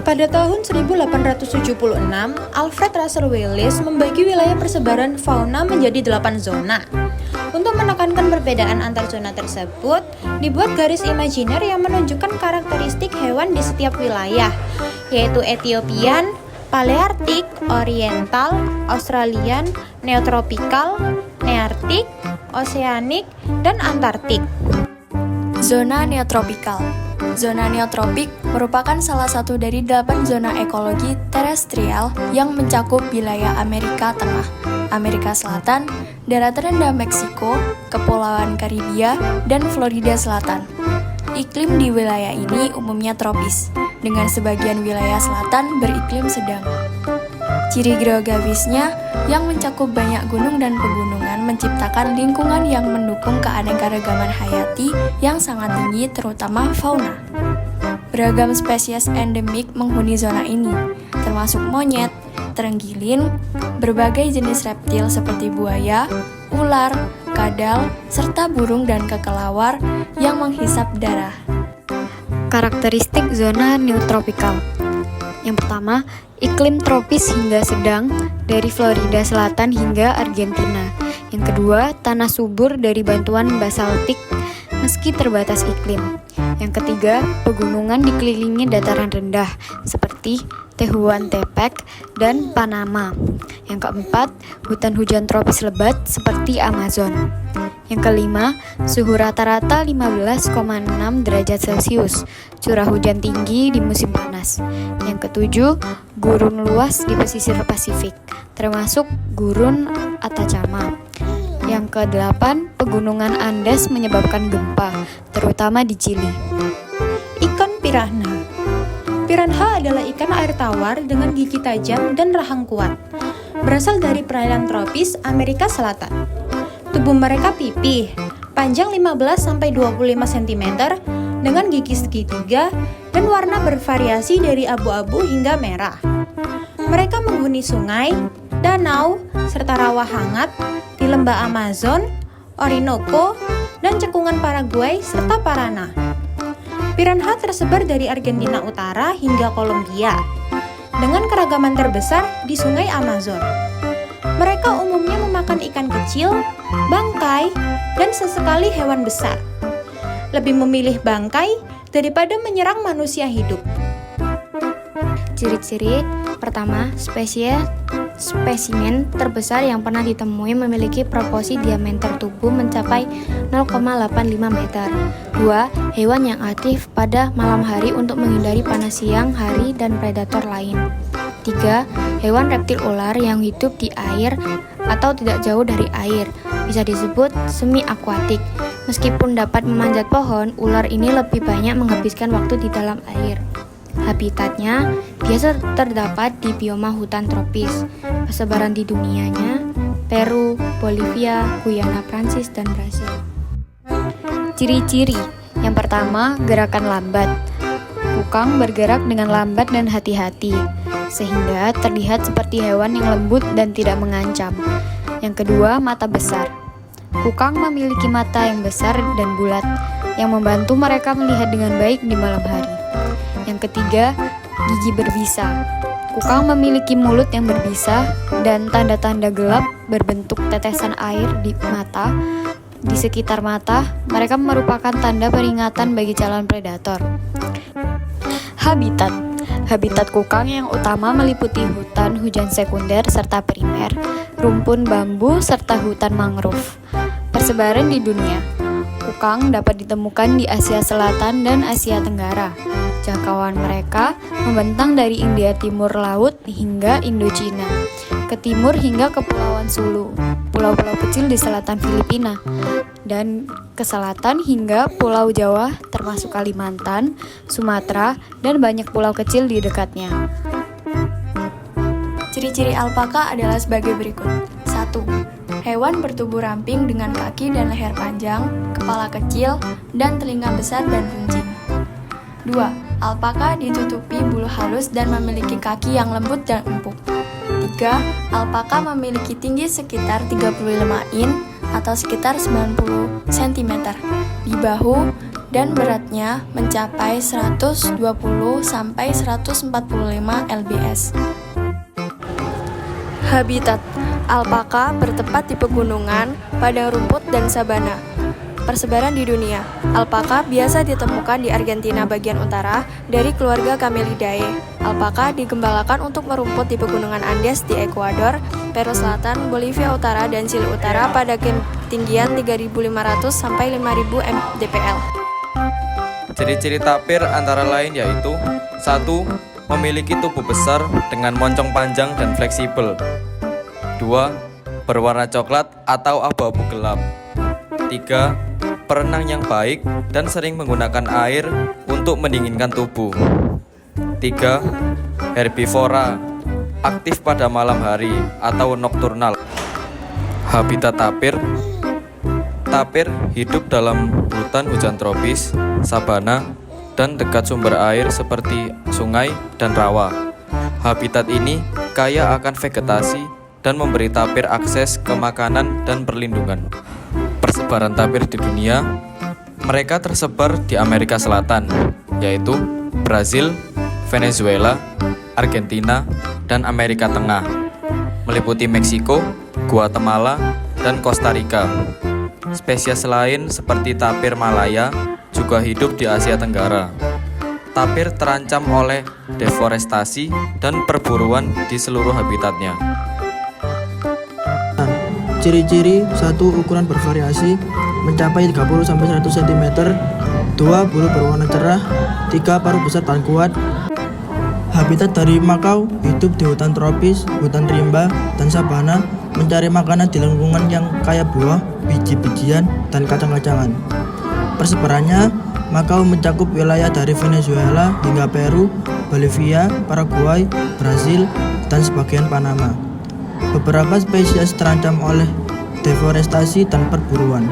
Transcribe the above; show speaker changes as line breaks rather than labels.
Pada tahun 1876, Alfred Russel Wallace membagi wilayah persebaran fauna menjadi 8 zona. Untuk menekankan perbedaan antar zona tersebut, dibuat garis imajiner yang menunjukkan karakteristik hewan di setiap wilayah, yaitu Ethiopian, Palearktik, Oriental, Australian, Neotropikal, Nearktik, Oseanik, dan Antarktik.
Zona neotropikal. Zona neotropik merupakan salah satu dari 8 zona ekologi terestrial yang mencakup wilayah Amerika Tengah, Amerika Selatan, darat rendah Meksiko, Kepulauan Karibia, dan Florida Selatan. Iklim di wilayah ini umumnya tropis, dengan sebagian wilayah selatan beriklim sedang. Ciri geografisnya yang mencakup banyak gunung dan pegunungan menciptakan lingkungan yang mendukung keanekaragaman hayati yang sangat tinggi, terutama fauna. Beragam spesies endemik menghuni zona ini, termasuk monyet, terenggiling, berbagai jenis reptil seperti buaya, ular, kadal, serta burung dan kelelawar yang menghisap darah.
Karakteristik zona neotropikal. Yang pertama, iklim tropis hingga sedang dari Florida Selatan hingga Argentina. Yang kedua, tanah subur dari bantuan basaltik meski terbatas iklim. Yang ketiga, pegunungan dikelilingi dataran rendah seperti Tehuantepec dan Panama. Yang keempat, hutan hujan tropis lebat seperti Amazon. Yang kelima, suhu rata-rata 15,6 derajat Celcius, curah hujan tinggi di musim panas. Yang ketujuh, gurun luas di pesisir Pasifik, termasuk gurun Atacama. Yang kedelapan, pegunungan Andes menyebabkan gempa, terutama di Chili.
Ikan piranha. Piranha adalah ikan air tawar dengan gigi tajam dan rahang kuat. Berasal dari perairan tropis Amerika Selatan. Tubuh mereka pipih, panjang 15-25 cm dengan gigi segitiga dan warna bervariasi dari abu-abu hingga merah. Mereka menghuni sungai, danau, serta rawa hangat di lembah Amazon, Orinoco, dan cekungan Paraguay serta Paraná. Piranha tersebar dari Argentina Utara hingga Kolombia, dengan keragaman terbesar di sungai Amazon. Mereka umumnya memakan ikan kecil, bangkai, dan sesekali hewan besar. Lebih memilih bangkai daripada menyerang manusia hidup.
Ciri-ciri pertama, spesimen terbesar yang pernah ditemui memiliki proporsi diameter tubuh mencapai 0,85 meter. 2. Hewan yang aktif pada malam hari untuk menghindari panas siang hari dan predator lain. 3. Hewan reptil ular yang hidup di air atau tidak jauh dari air, bisa disebut semi-akuatik. Meskipun dapat memanjat pohon, ular ini lebih banyak menghabiskan waktu di dalam air. Habitatnya biasa terdapat di bioma hutan tropis. Persebaran di dunianya, Peru, Bolivia, Guyana, Prancis, dan Brasil. Ciri-ciri. Yang pertama, gerakan lambat. Kukang bergerak dengan lambat dan hati-hati, sehingga terlihat seperti hewan yang lembut dan tidak mengancam. Yang kedua, mata besar. Kukang memiliki mata yang besar dan bulat, yang membantu mereka melihat dengan baik di malam hari. Yang ketiga, gigi berbisa. Kukang memiliki mulut yang berbisa dan tanda-tanda gelap berbentuk tetesan air di mata. Di sekitar mata, mereka merupakan tanda peringatan bagi calon predator. Habitat. Habitat kukang yang utama meliputi hutan hujan sekunder serta primer, rumpun bambu, serta hutan mangrove. Persebaran di dunia. Kukang dapat ditemukan di Asia Selatan dan Asia Tenggara. Jangkauan mereka membentang dari India Timur Laut hingga Indochina, ke timur hingga Kepulauan Sulu, pulau-pulau kecil di selatan Filipina, dan ke selatan hingga Pulau Jawa termasuk Kalimantan, Sumatera, dan banyak pulau kecil di dekatnya.
Ciri-ciri alpaka adalah sebagai berikut. 1. Hewan bertubuh ramping dengan kaki dan leher panjang, kepala kecil, dan telinga besar dan runcing. 2. Alpaka ditutupi bulu halus dan memiliki kaki yang lembut dan empuk. 3. Alpaka memiliki tinggi sekitar 35 in atau sekitar 90 cm di bahu dan beratnya mencapai 120 sampai 145 lbs. Habitat: alpaka bertempat di pegunungan, padang rumput, dan sabana. Persebaran di dunia: alpaka biasa ditemukan di Argentina bagian utara dari keluarga Camelidae. Alpaka digembalakan untuk merumput di pegunungan Andes di Ekuador, Peru Selatan, Bolivia Utara, dan Chili Utara pada ketinggian 3.500 sampai 5.000 mdpl.
Ciri-ciri tapir antara lain yaitu 1. Memiliki tubuh besar dengan moncong panjang dan fleksibel. 2. Berwarna coklat atau abu-abu gelap. 3. Perenang yang baik dan sering menggunakan air untuk mendinginkan tubuh. 3. Herbivora, aktif pada malam hari atau nokturnal. Habitat tapir: tapir hidup dalam hutan hujan tropis, sabana, dan dekat sumber air seperti sungai dan rawa. Habitat ini kaya akan vegetasi dan memberi tapir akses ke makanan dan perlindungan. Persebaran tapir di dunia: mereka tersebar di Amerika Selatan, yaitu Brazil, Venezuela, Argentina, dan Amerika Tengah, meliputi Meksiko, Guatemala, dan Costa Rica. Spesies lain seperti tapir Malaya juga hidup di Asia Tenggara. Tapir terancam oleh deforestasi dan perburuan di seluruh habitatnya.
Ciri-ciri: 1. Ukuran bervariasi mencapai 30-100 cm. 2. Bulu berwarna cerah. 3. Paruh besar dan kuat. Habitat dari makau: hidup di hutan tropis, hutan rimba, dan sabana, mencari makanan di lingkungan yang kaya buah, biji-bijian, dan kacang-kacangan. Persebarannya: makau mencakup wilayah dari Venezuela hingga Peru, Bolivia, Paraguay, Brasil, dan sebagian Panama. Beberapa spesies terancam oleh deforestasi dan perburuan.